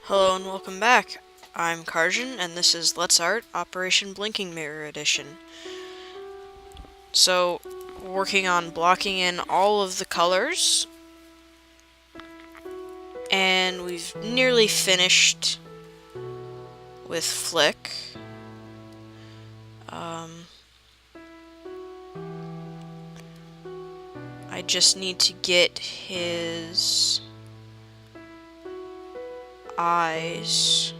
Hello and welcome back. I'm Karjan and this is Let's Art Operation Blinking Mirror Edition. So, working on blocking in all of the colors, and we've nearly finished with Flick. I just need to get his eyes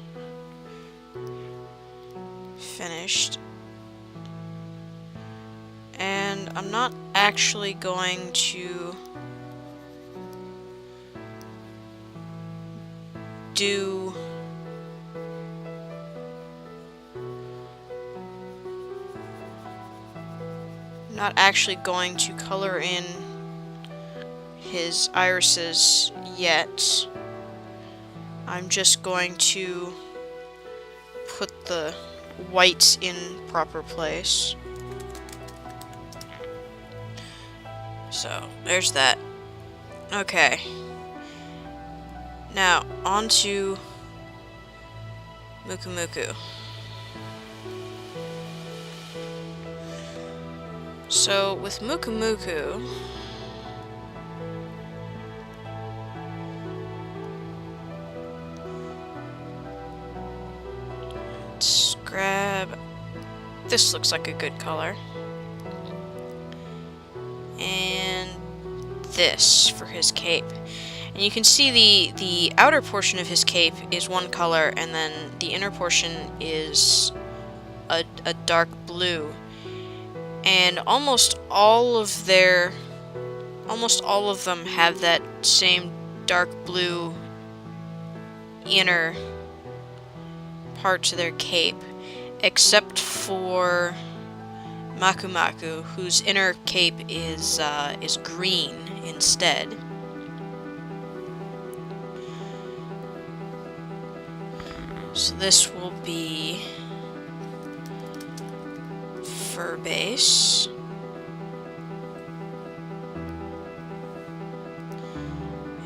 finished. And I'm not actually going to do color in his irises yet. I'm just going to put the whites in proper place. So, there's that. Okay. Now, on to Muku Muku. So, with Muku Muku, let's grab... This looks like a good color. And this for his cape. And you can see the outer portion of his cape is one color, and then the inner portion is a dark blue. And almost all of them have that same dark blue inner part to their cape, except for Maku Maku, whose inner cape is green instead. So this will be fur base.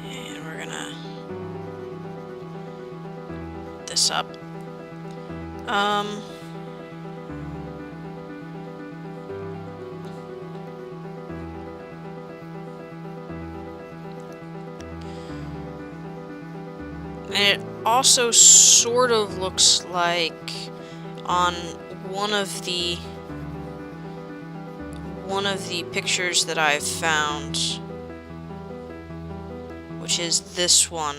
And we're gonna put this up. And it also sort of looks like on one of the pictures that I've found, which is this one,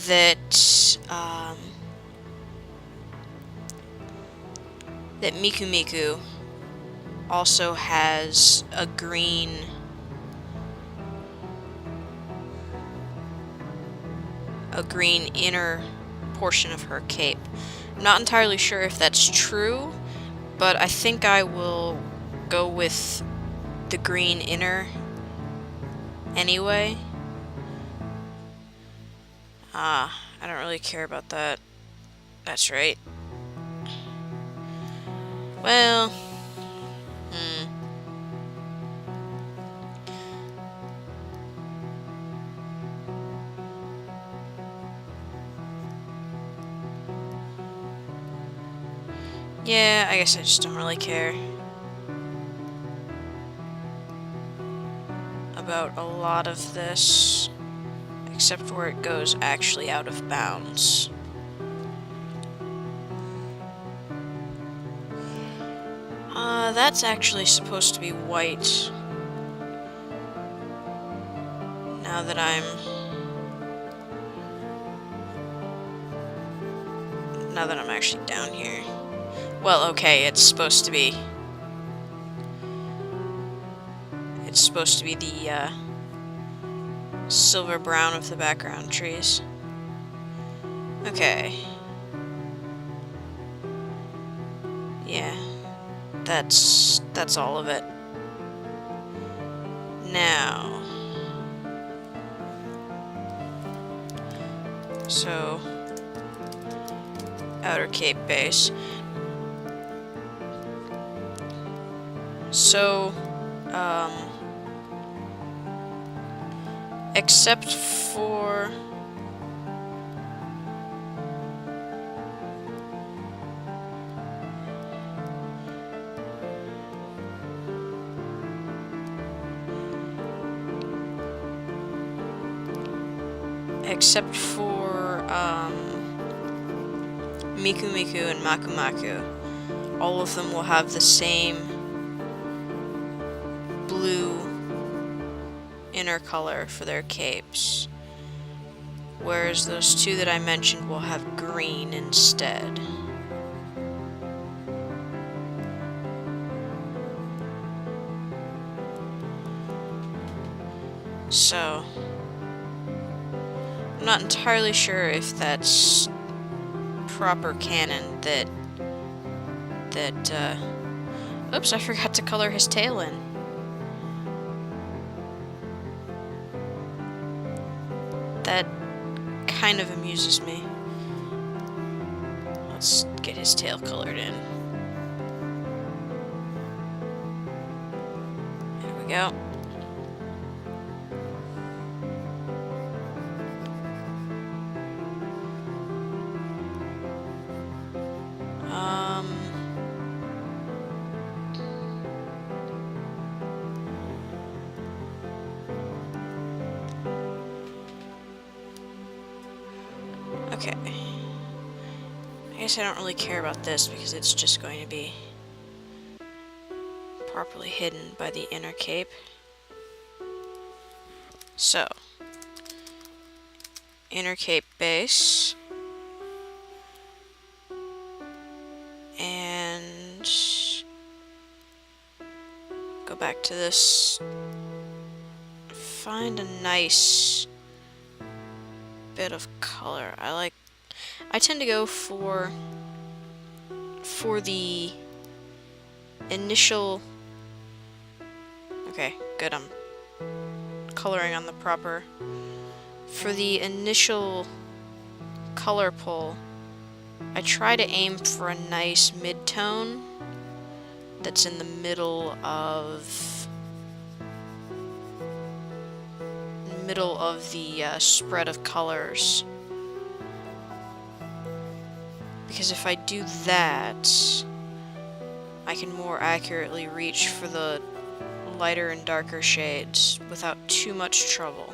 that Miku Miku also has a green inner portion of her cape. I'm not entirely sure if that's true, but I think I will go with the green inner anyway. I don't really care about that. That's right. Well, yeah, I guess I just don't really care about a lot of this, except where it goes actually out of bounds. That's actually supposed to be white. Now that I'm actually down here. Well, okay, it's supposed to be the silver brown of the background trees. Okay. Yeah. That's all of it. Now, so outer cape base. So Except for... except for Miku Miku and Maku Maku. All of them will have the same blue inner color for their capes, whereas those two that I mentioned will have green instead. So, I'm not entirely sure if that's proper canon that oops, I forgot to color his tail in. That kind of amuses me. Let's get his tail colored in. There we go. Okay. I guess I don't really care about this because it's just going to be properly hidden by the inner cape. So, inner cape base. And go back to this. Find a nice bit of color. I tend to go for the initial... Okay, good, I'm coloring on the proper... For the initial color pull, I try to aim for a nice mid-tone that's in the middle of the spread of colors. Because if I do that, I can more accurately reach for the lighter and darker shades without too much trouble.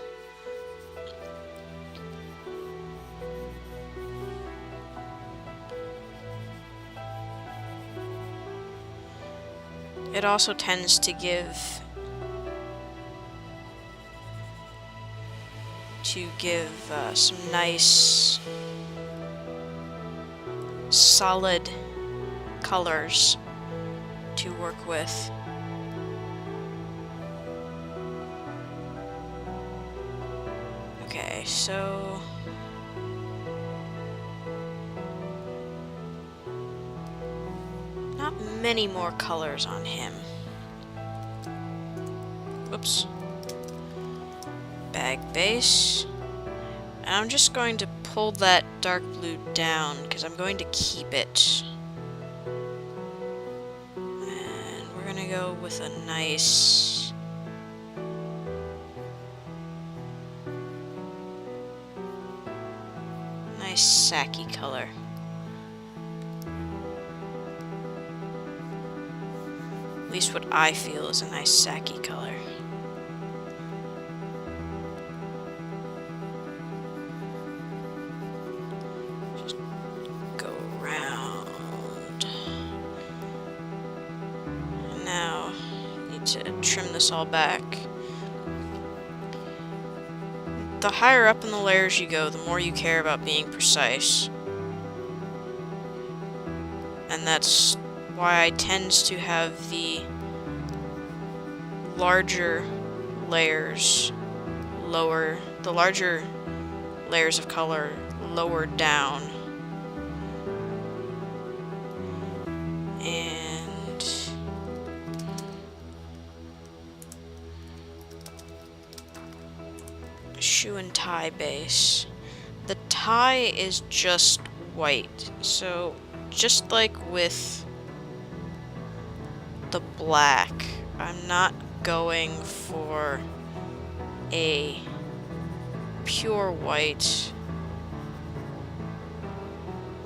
It also tends to give some nice solid colors to work with. Okay, so not many more colors on him. Whoops. Bag base. And I'm just going to pull that dark blue down because I'm going to keep it. And we're gonna go with a nice sacky color. At least what I feel is a nice sacky color. Just go around. And now, I need to trim this all back. The higher up in the layers you go, the more you care about being precise. And that's why I tend to have the larger layers lower, the larger layers of color lowered down. And shoe and tie base. The tie is just white, so just like with the black, I'm not going for a pure white.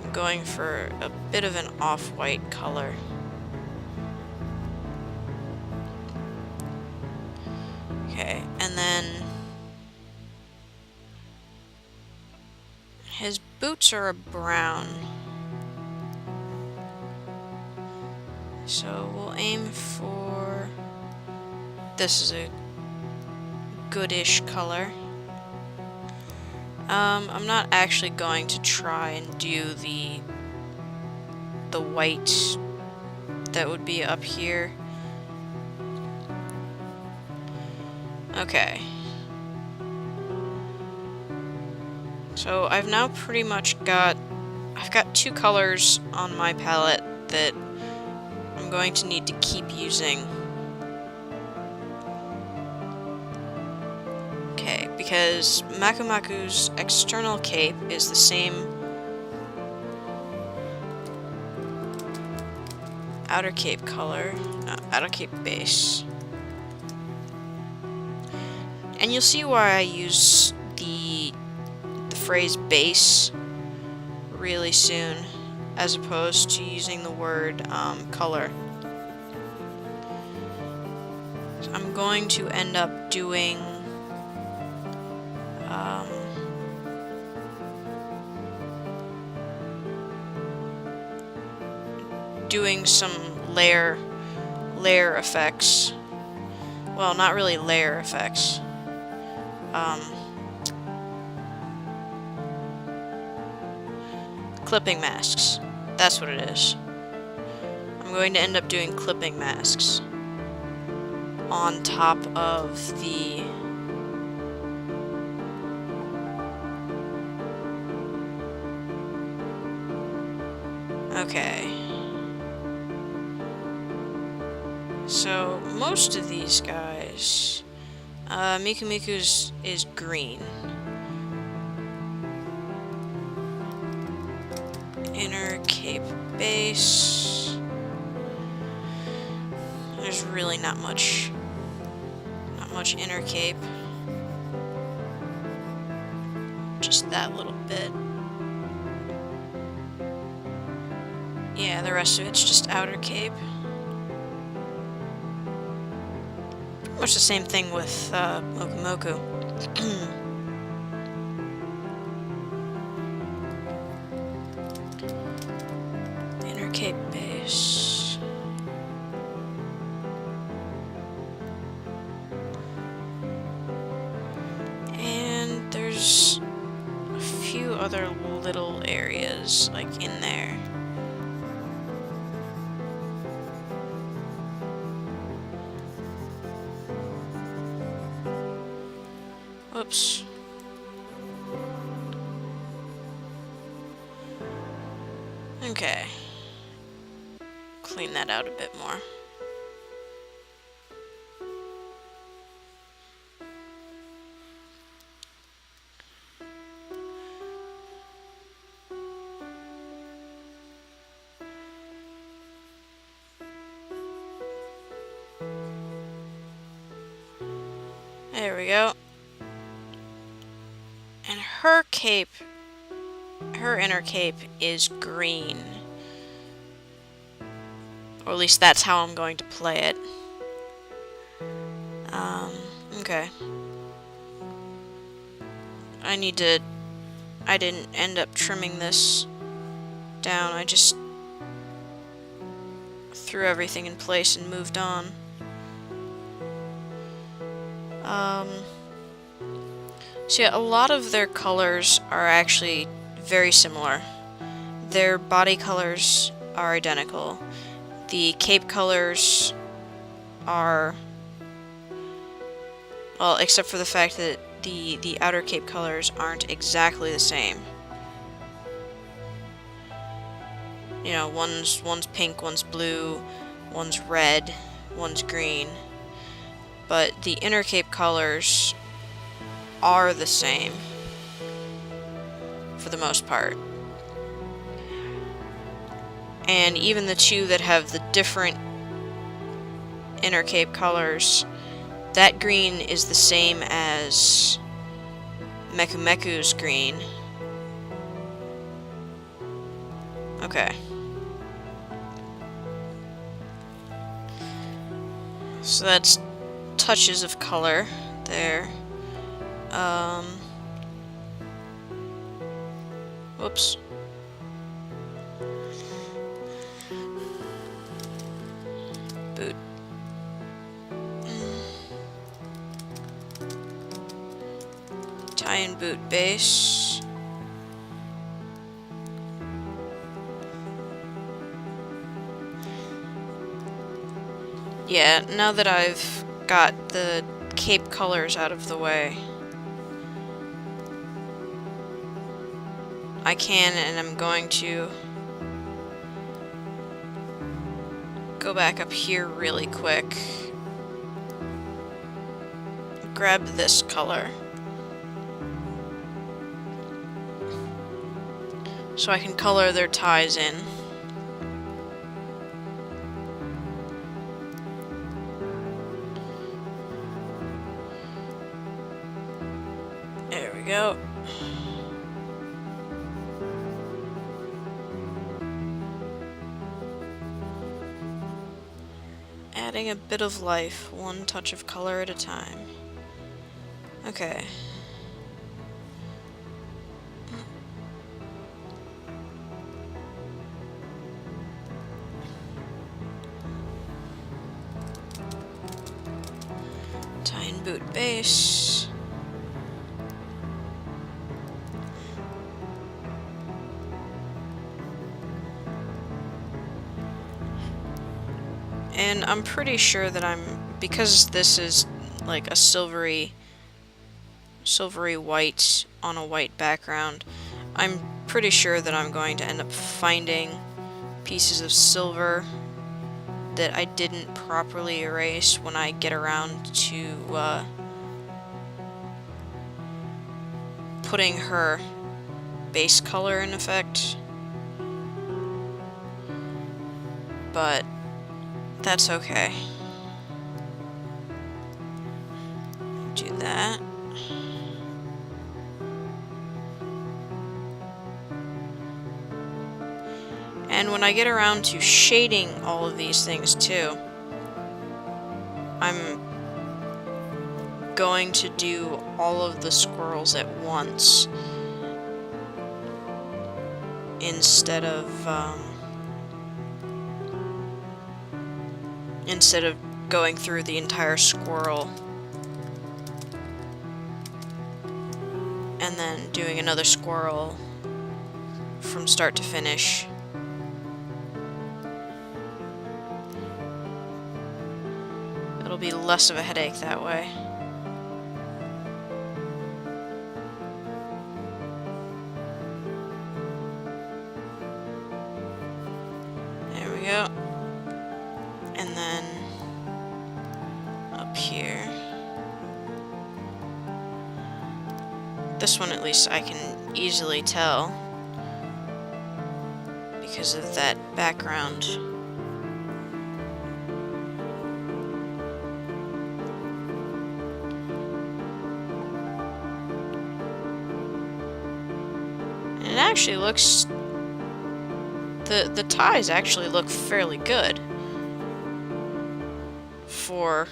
I'm going for a bit of an off-white color. Okay, and then his boots are a brown. So we'll aim for... This is a goodish color. I'm not actually going to try and do the white that would be up here. Okay. So I've now pretty much got... I've got two colors on my palette that I'm going to need to keep using. Okay, because Makumaku's external cape is the same outer cape color, outer cape base. And you'll see why I use the phrase base really soon, as opposed to using the word color. So I'm going to end up doing some layer effects. Well, not really layer effects. Clipping masks. That's what it is. I'm going to end up doing clipping masks on top of the okay. So most of these guys, Miku is green. Inner cape base. There's really not much inner cape. Just that little bit. Yeah, the rest of it's just outer cape. Pretty much the same thing with Moku. Inner cape base. And there's a few other little areas like in there. Whoops. Okay. Clean that out a bit more. There we go. And her cape, her inner cape is green. Or at least that's how I'm going to play it. Okay. I didn't end up trimming this down. I just threw everything in place and moved on. So yeah, a lot of their colors are actually very similar. Their body colors are identical. The cape colors are, well, except for the fact that the outer cape colors aren't exactly the same. You know, one's pink, one's blue, one's red, one's green. But the inner cape colors are the same for the most part. And even the two that have the different inner cape colors, that green is the same as Meku's green. Okay. So that's touches of color there. Whoops. Boot. Tie and boot base. Yeah, now that I've got the cape colors out of the way, I can, and I'm going to go back up here really quick. Grab this color so I can color their ties in. There we go. Adding a bit of life, one touch of color at a time. Okay. Tie and boot base. And I'm pretty sure that because this is like a silvery white on a white background, I'm pretty sure that I'm going to end up finding pieces of silver that I didn't properly erase when I get around to putting her base color in effect. But that's okay. Do that. And when I get around to shading all of these things too, I'm going to do all of the squirrels at once instead of going through the entire squirrel and then doing another squirrel from start to finish. It'll be less of a headache that way. There we go. And then up here. This one at least I can easily tell because of that background. And it actually looks... The ties actually look fairly good for...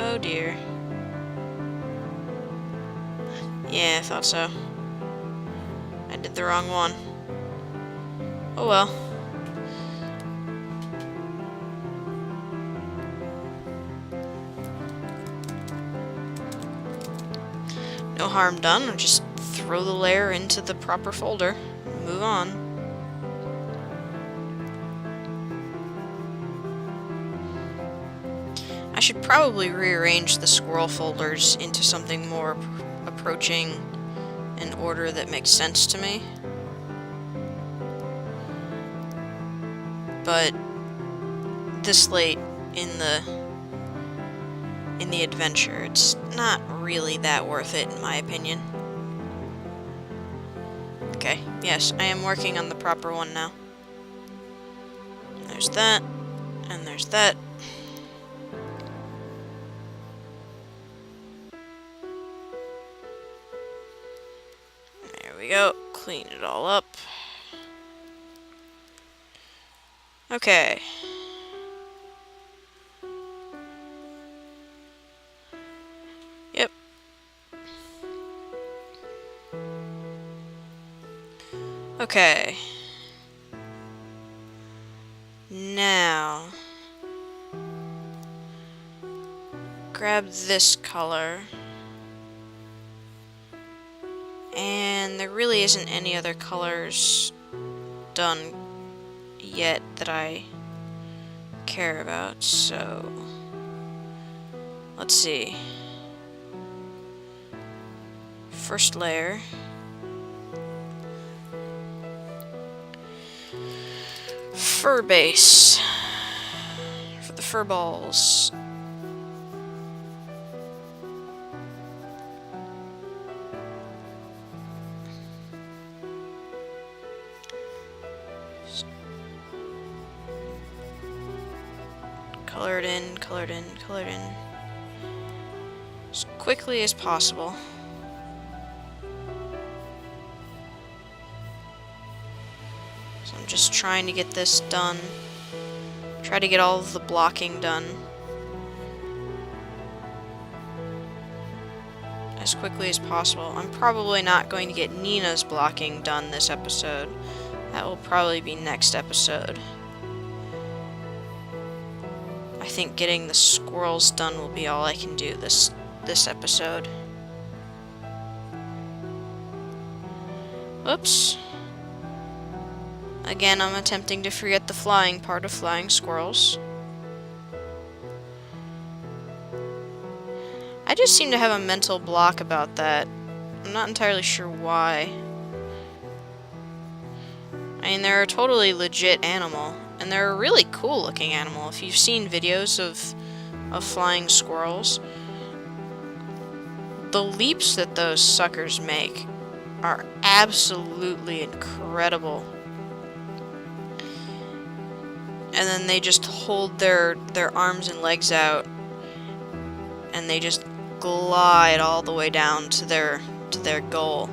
Oh dear. Yeah, I thought so. I did the wrong one. Oh well. No harm done. I'll just throw the layer into the proper folder. Move on. I should probably rearrange the squirrel folders into something more approaching an order that makes sense to me. But this late in the adventure, it's not really that worth it in my opinion. Okay, yes, I am working on the proper one now. There's that. And there's that. There we go. Clean it all up. Okay. Yep. Okay. Now, grab this color. And there really isn't any other colors done yet that I care about, so let's see. First layer. Fur base for the fur balls. Colored in, colored in, colored in. As quickly as possible. So I'm just trying to get this done. Try to get all of the blocking done as quickly as possible. I'm probably not going to get Nina's blocking done this episode. That will probably be next episode. I think getting the squirrels done will be all I can do this episode. Oops. Again, I'm attempting to forget the flying part of flying squirrels. I just seem to have a mental block about that. I'm not entirely sure why. I mean, they're a totally legit animal, and they're a really cool looking animal. If you've seen videos of flying squirrels, the leaps that those suckers make are absolutely incredible. And then they just hold their arms and legs out, and they just glide all the way down to their goal.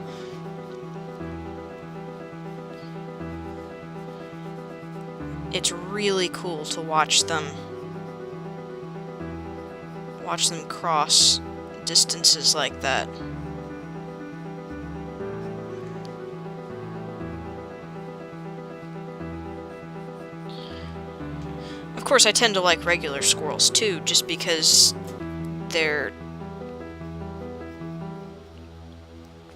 It's really cool to watch them cross distances like that. Of course, I tend to like regular squirrels too, just because they're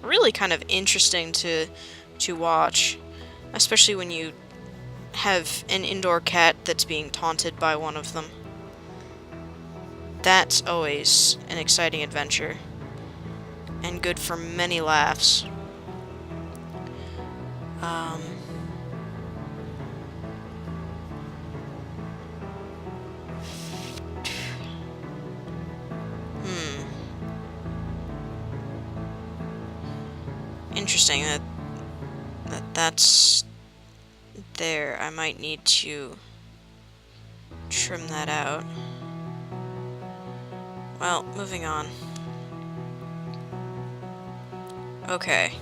really kind of interesting to watch, especially when you have an indoor cat that's being taunted by one of them. That's always an exciting adventure, and good for many laughs. Interesting that's there. I might need to trim that out. Well, moving on. Okay.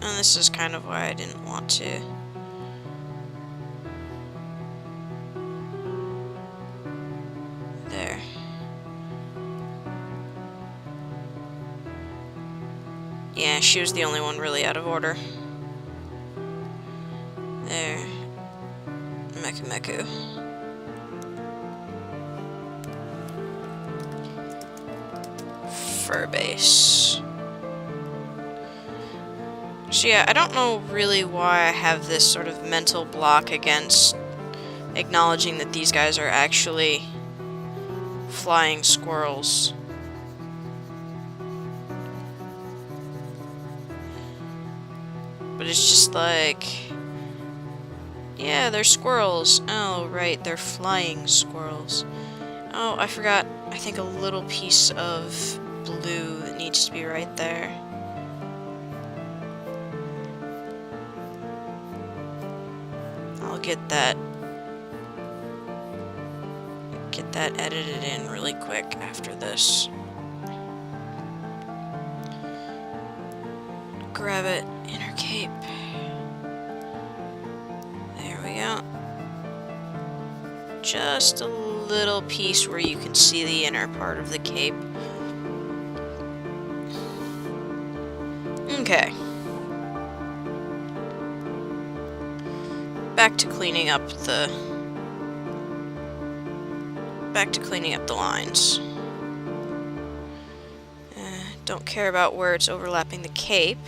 And this is kind of why I didn't want to. There. Yeah, she was the only one really out of order. There. Meku. Fur base. So yeah, I don't know really why I have this sort of mental block against acknowledging that these guys are actually flying squirrels. But it's just like, yeah, they're squirrels. Oh, right, they're flying squirrels. Oh, I forgot, I think a little piece of blue that needs to be right there. I'll get that edited in really quick after this. Grab it, inner cape. There we go. Just a little piece where you can see the inner part of the cape. Okay. Back to cleaning up the lines. Don't care about where it's overlapping the cape.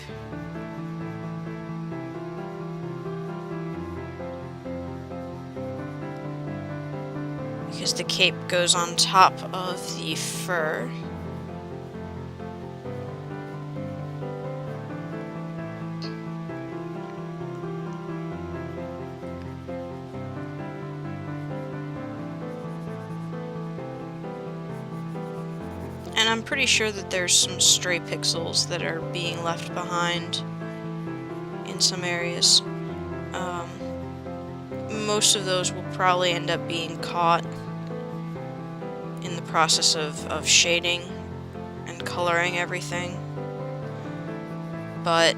Because the cape goes on top of the fur. And I'm pretty sure that there's some stray pixels that are being left behind in some areas. Most of those will probably end up being caught in the process of shading and coloring everything. But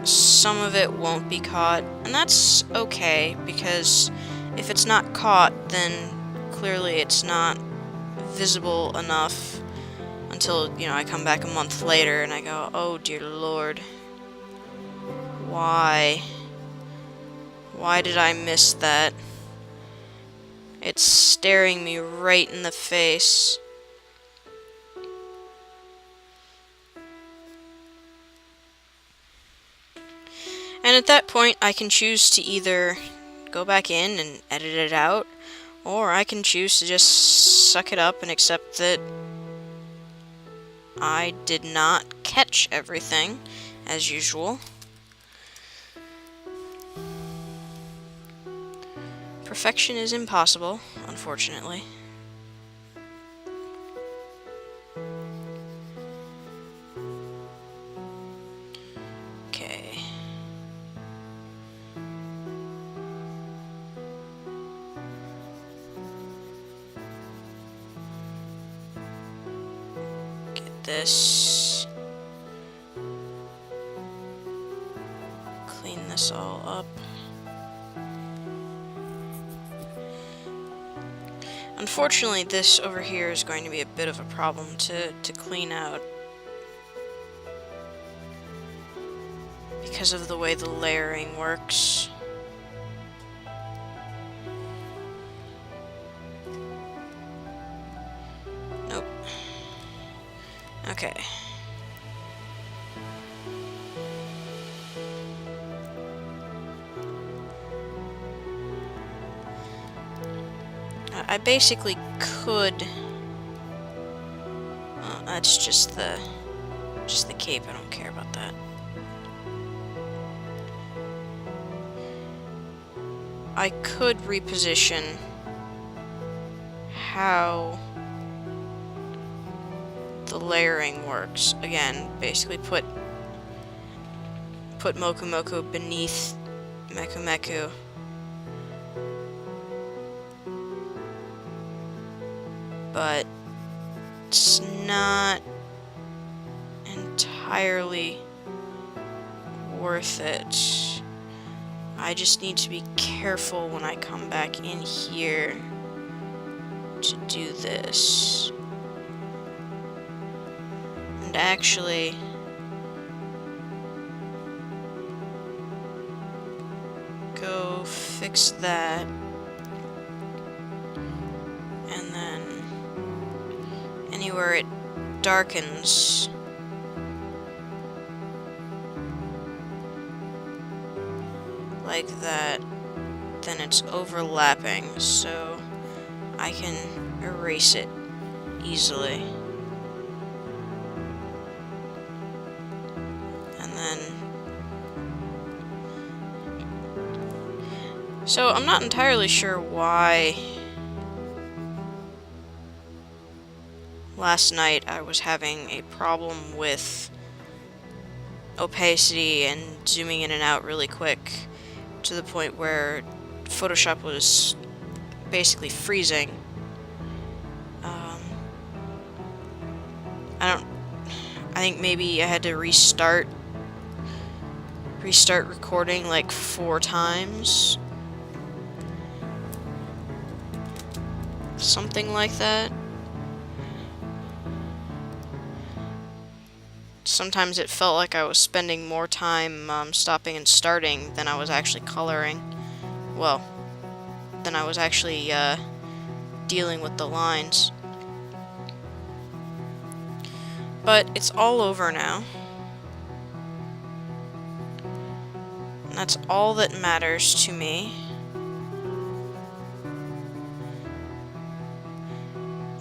some of it won't be caught, and that's okay, because if it's not caught, then clearly it's not visible enough until, you know, I come back a month later and I go, oh dear lord, why did I miss that? It's staring me right in the face. And at that point, I can choose to either go back in and edit it out, or I can choose to just suck it up and accept that I did not catch everything, as usual. Perfection is impossible, unfortunately. Okay. Get this. Clean this all up. Unfortunately, this over here is going to be a bit of a problem to clean out because of the way the layering works. Nope. Okay. I basically could. That's just the cape. I don't care about that. I could reposition how the layering works. Again, basically put Moku Moku beneath Meku Meku. But it's not entirely worth it. I just need to be careful when I come back in here to do this. And actually, go fix that. And then anywhere it darkens, like that, then it's overlapping, so I can erase it easily. And then, so I'm not entirely sure why last night I was having a problem with opacity and zooming in and out really quick, to the point where Photoshop was basically freezing. I think maybe I had to restart recording like 4 times. Something like that. Sometimes it felt like I was spending more time stopping and starting than I was actually coloring. Well, than I was actually dealing with the lines. But it's all over now. And that's all that matters to me.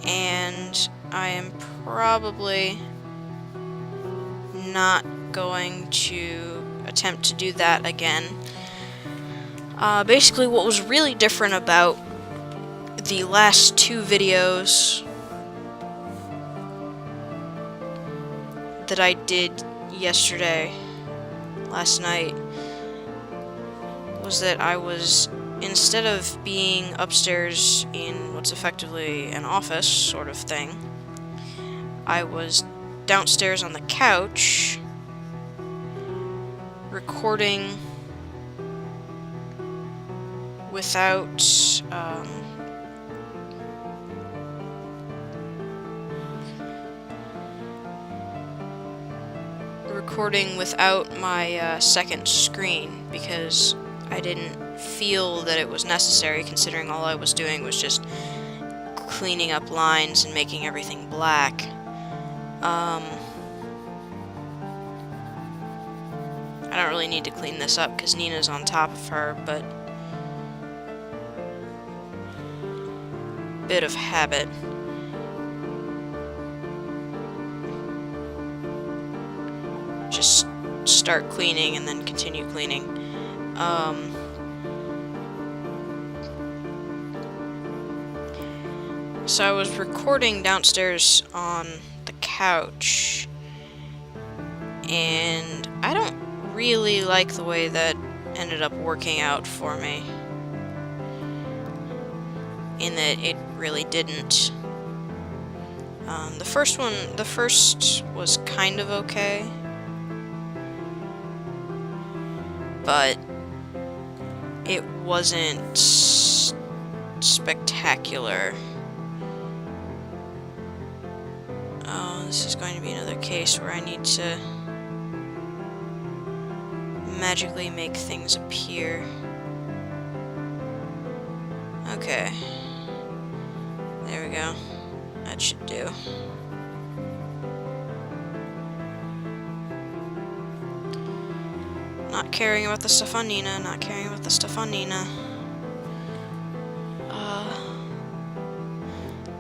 And I am probably not going to attempt to do that again. Basically, what was really different about the last 2 videos that I did last night, was that I was, instead of being upstairs in what's effectively an office sort of thing, I was downstairs on the couch recording without my second screen, because I didn't feel that it was necessary, considering all I was doing was just cleaning up lines and making everything black. I don't really need to clean this up because Nina's on top of her, but bit of habit. Just start cleaning and then continue cleaning. So I was recording downstairs on the couch, and I don't really like the way that ended up working out for me, in that it really didn't. The first was kind of okay, but it wasn't spectacular. Oh, this is going to be another case where I need to magically make things appear. Okay. There we go. That should do. Not caring about the stuff on Nina, not caring about the stuff on Nina.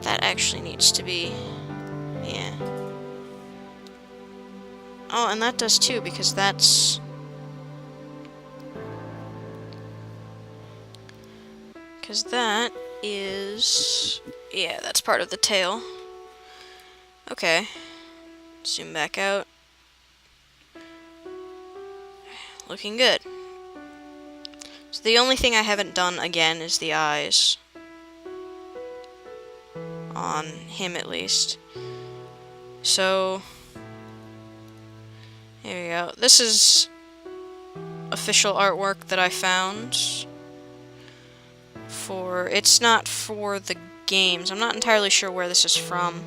That actually needs to be... yeah. Oh, and that does too, because that's... because that is... yeah, that's part of the tail. Okay. Zoom back out. Looking good. So the only thing I haven't done again is the eyes. On him, at least. So... here we go. This is official artwork that I found. It's not for the games. I'm not entirely sure where this is from.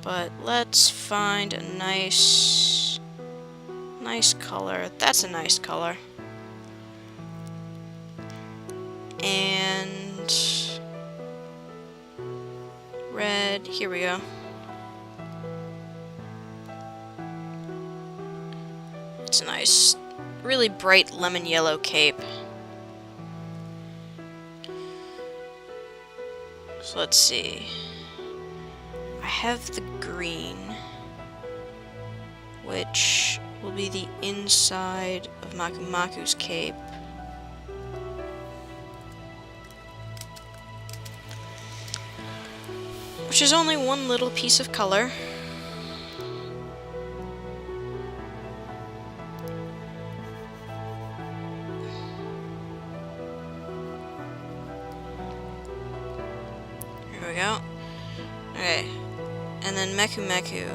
But let's find a nice color. That's a nice color. And red. Here we go. It's a nice, really bright lemon yellow cape. So let's see. I have the green, which will be the inside of Maku's cape. Which is only one little piece of color. And then Meku Meku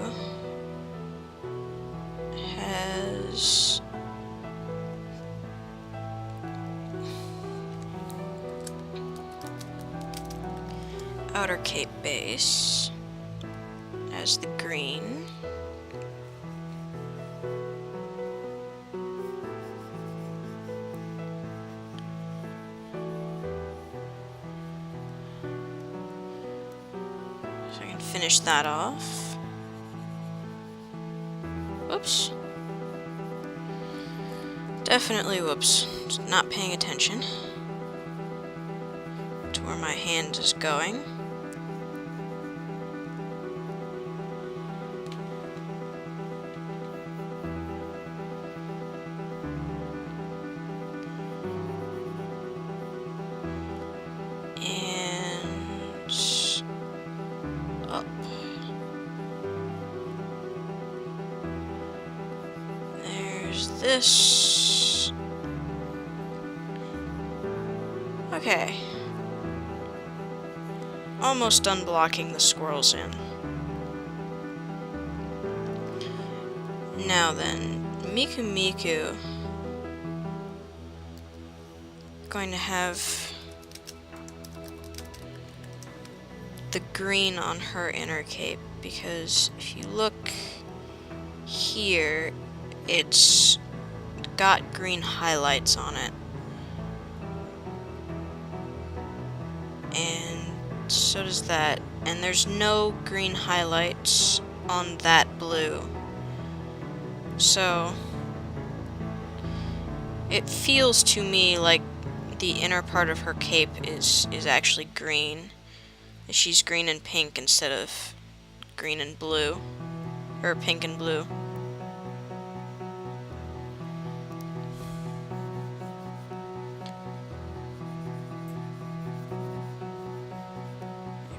has outer cape base as the green. So I can finish that off. Whoops. Definitely whoops. Just not paying attention to where my hand is going. Up. There's this. Okay. Almost done blocking the squirrels in. Now then, Miku Miku going to have the green on her inner cape, because if you look here, it's got green highlights on it. And so does that. And there's no green highlights on that blue. So it feels to me like the inner part of her cape is actually green. She's green and pink instead of green and blue. Or pink and blue.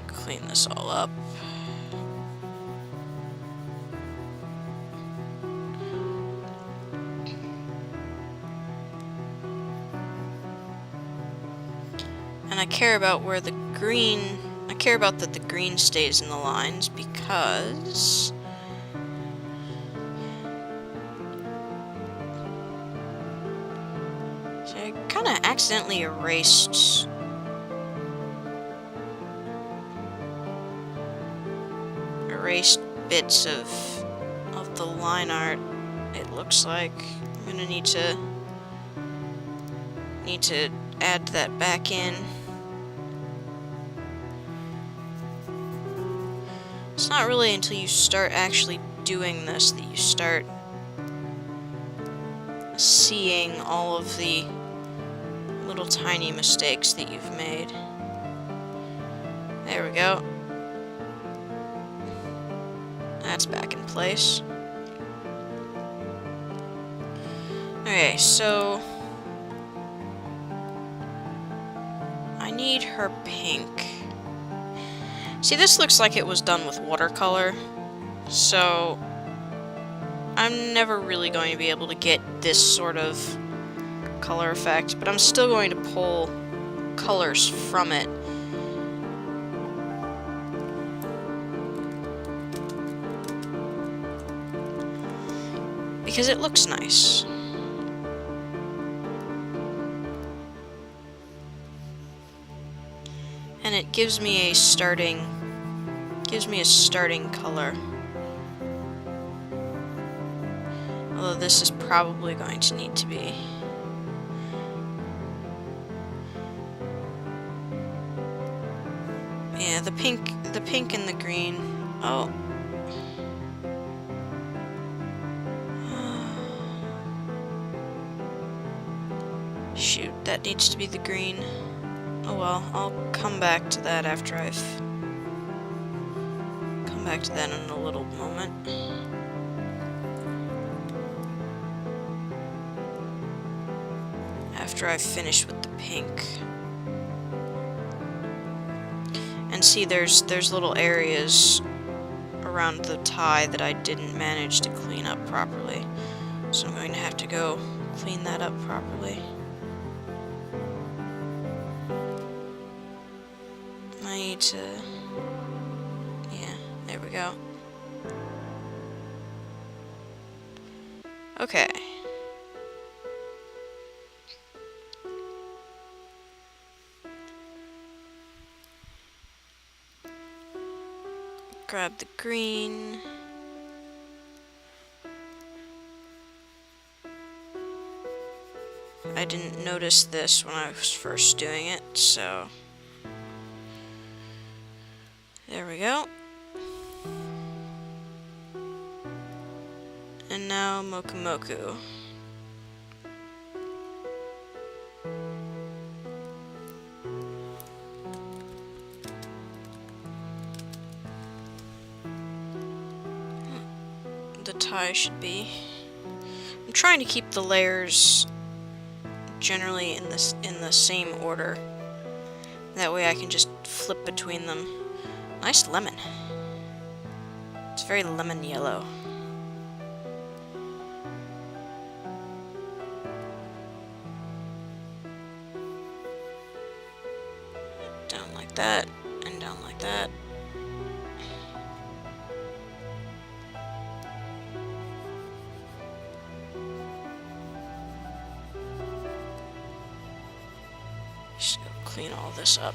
Clean this all up. And I care about where the green... I care about that the green stays in the lines, because... So I kind of accidentally erased... bits of the line art, it looks like. I'm gonna need to add that back in. It's not really until you start actually doing this that you start seeing all of the little tiny mistakes that you've made. There we go. That's back in place. Okay, so I need her pink. See, this looks like it was done with watercolor, so I'm never really going to be able to get this sort of color effect, but I'm still going to pull colors from it. Because it looks nice. And it gives me a starting color. Although this is probably going to need to be. Yeah, the pink and the green. Oh. Shoot, that needs to be the green. Oh well, I'll come back to that after I've... come back to that in a little moment. After I've finished with the pink. And see, there's little areas around the tie that I didn't manage to clean up properly. So I'm going to have to go clean that up properly. I need to... yeah, there we go. go. Okay. Grab the green. I didn't notice this when I was first doing it, so there we go. And now Moku Moku. The tie should be. I'm trying to keep the layers generally in the same order. That way I can just flip between them. Nice lemon. It's very lemon yellow. Down like that, and down like that. Just go clean all this up.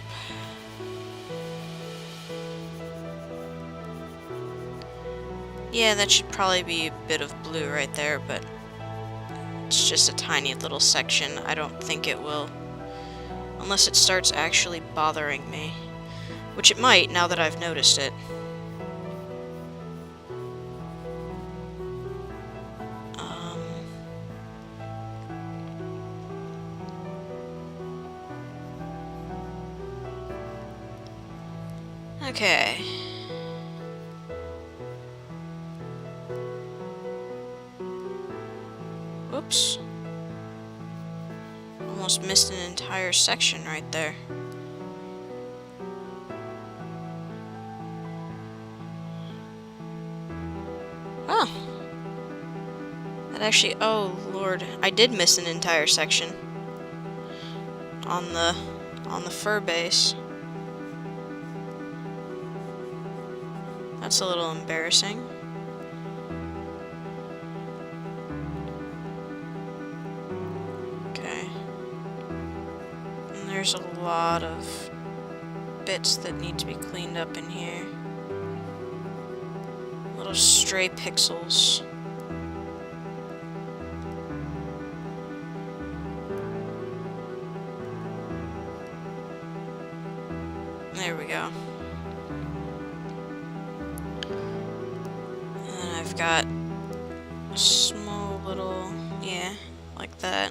Yeah, that should probably be a bit of blue right there, but it's just a tiny little section. I don't think it will, unless it starts actually bothering me, which it might now that I've noticed it. Okay. Whoops. Almost missed an entire section right there. Oh. That actually, oh lord, I did miss an entire section on the fur base. That's a little embarrassing. Okay. And there's a lot of bits that need to be cleaned up in here. Little stray pixels. There we go. I've got a small little, yeah, like that.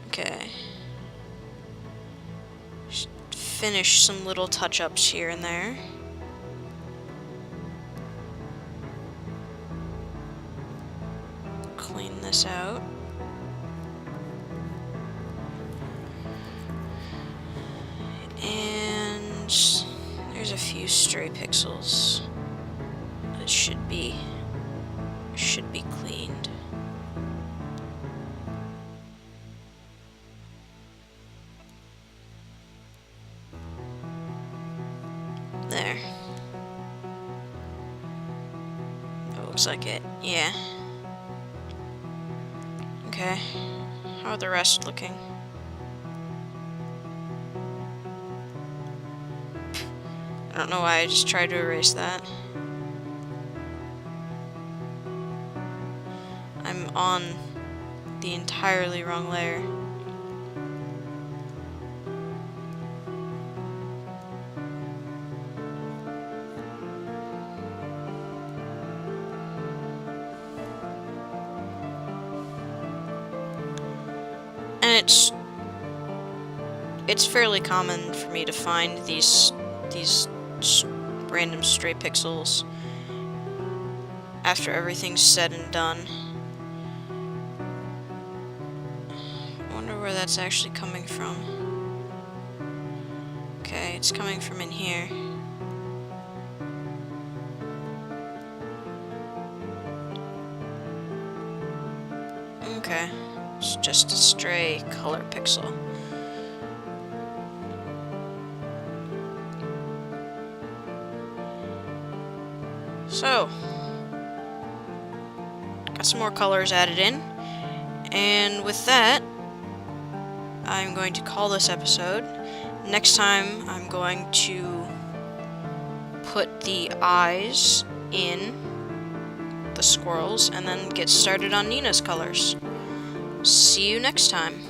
Okay. Just finish some little touch-ups here and there. Clean this out. And there's a few stray pixels that should be cleaned. There. That looks like it. Yeah. Okay. How are the rest looking? I don't know why I just tried to erase that. I'm on the entirely wrong layer. And it's fairly common for me to find these random stray pixels after everything's said and done. I wonder where that's actually coming from. Okay, it's coming from in here. Okay, it's just a stray color pixel. So, got some more colors added in. And with that, I'm going to call this episode. Next time, I'm going to put the eyes in the squirrels and then get started on Nina's colors. See you next time.